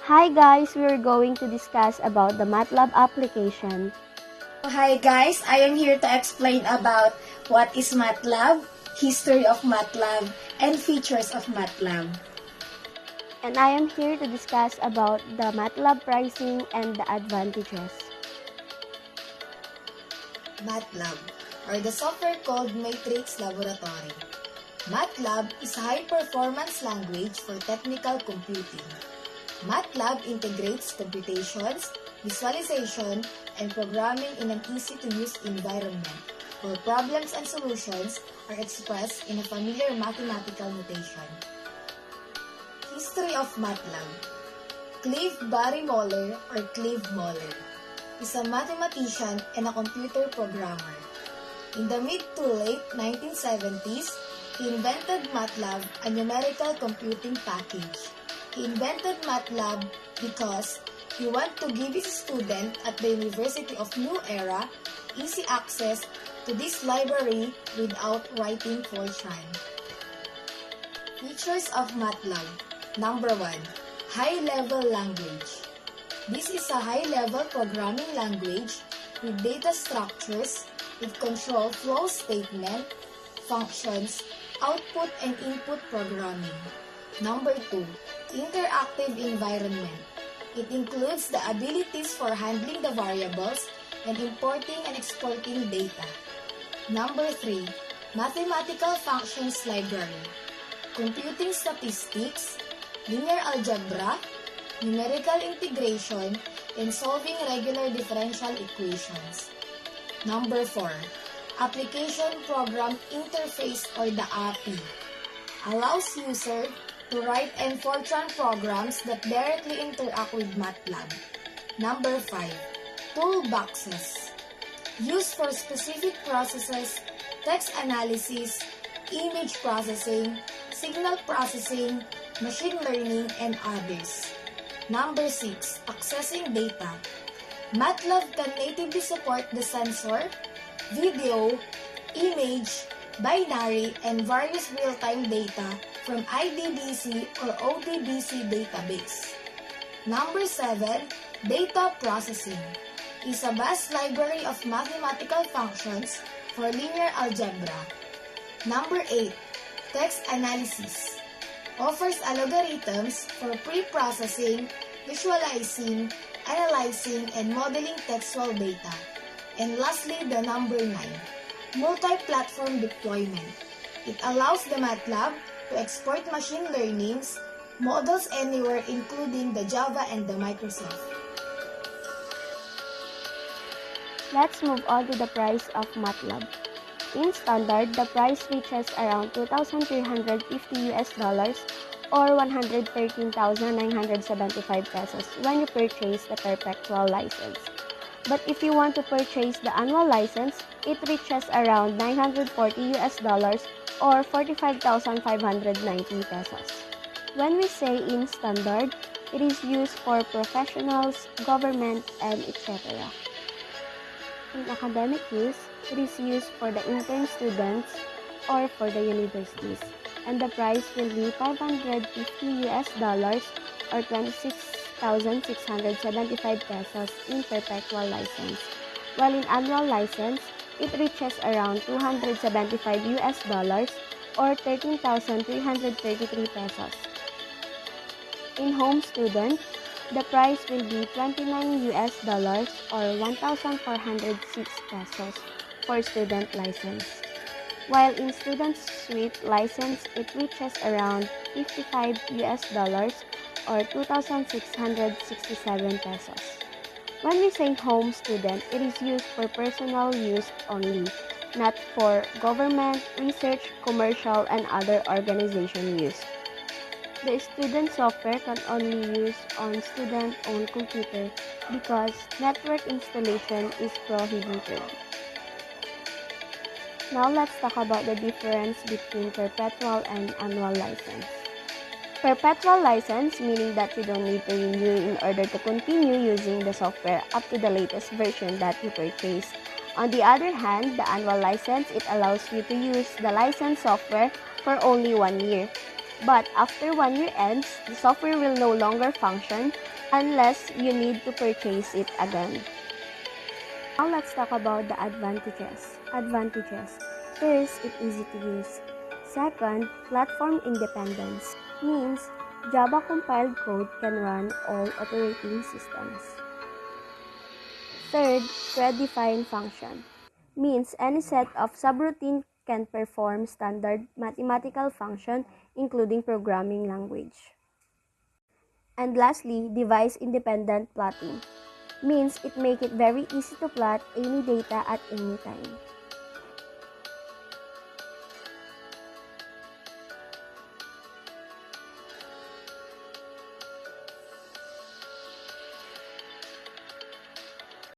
Hi guys, we're going to discuss about the MATLAB application. Hi guys, I am here to explain about what is MATLAB, history of MATLAB, and features of MATLAB. And I am here to discuss about the MATLAB pricing and the advantages. MATLAB, or the software called Matrix Laboratory. MATLAB is a high-performance language for technical computing. MATLAB integrates computations, visualization, and programming in an easy-to-use environment, where problems and solutions are expressed in a familiar mathematical notation. History of MATLAB. Clive Barry Moller, or Clive Moller, is a mathematician and a computer programmer. In the mid to late 1970s, he invented MATLAB, a numerical computing package. He invented MATLAB because he wanted to give his student at the University of New Era easy access to this library without writing Fortran. Features of MATLAB. Number 1. High-level language. This is a high-level programming language with data structures. It controls flow statement, functions, output and input programming. Number 2. Interactive environment. It includes the abilities for handling the variables and importing and exporting data. Number 3. Mathematical functions library. Computing statistics, linear algebra, numerical integration, and solving regular differential equations. Number 4. Application Program Interface, or the API. Allows user to write and Fortran programs that directly interact with MATLAB. Number 5. Toolboxes. Used for specific processes, text analysis, image processing, signal processing, machine learning, and others. Number 6. Accessing data. MATLAB can natively support the sensor, video, image, binary, and various real-time data from IDBC or ODBC database. Number 7. Data processing is a vast library of mathematical functions for linear algebra. Number 8. Text analysis offers algorithms for pre-processing, visualizing, analyzing, and modeling textual data. And lastly, the number 9. Multi-platform deployment. It allows the MATLAB to export machine learnings models anywhere, including the Java and the Microsoft. Let's move on to the price of MATLAB. In standard, the price reaches around $2,350 or 113,975 pesos when you purchase the perpetual license. But if you want to purchase the annual license, it reaches around $940 or 45,590 pesos. When we say in standard, it is used for professionals, government, and etc. In academic use, it is used for the intern students or for the universities, and the price will be $550 or 26,675 pesos in perpetual license, while in annual license, it reaches around $275 or 13,333 pesos. In home student, the price will be $29 or 1,406 pesos for student license, while in student suite license, it reaches around $55 or 2,667 pesos. When we say home student, it is used for personal use only, not for government, research, commercial, and other organization use. The student software can only use on student-owned computer because network installation is prohibited. Now let's talk about the difference between perpetual and annual license. Perpetual license, meaning that you don't need to renew in order to continue using the software up to the latest version that you purchase. On the other hand, the annual license, it allows you to use the licensed software for only 1 year. But after 1 year ends, the software will no longer function unless you need to purchase it again. Now let's talk about the advantages. First, it's easy to use. Second, platform independence means Java compiled code can run all operating systems. Third, predefined function means any set of subroutine can perform standard mathematical function including programming language. And lastly, device-independent plotting means it make it very easy to plot any data at any time.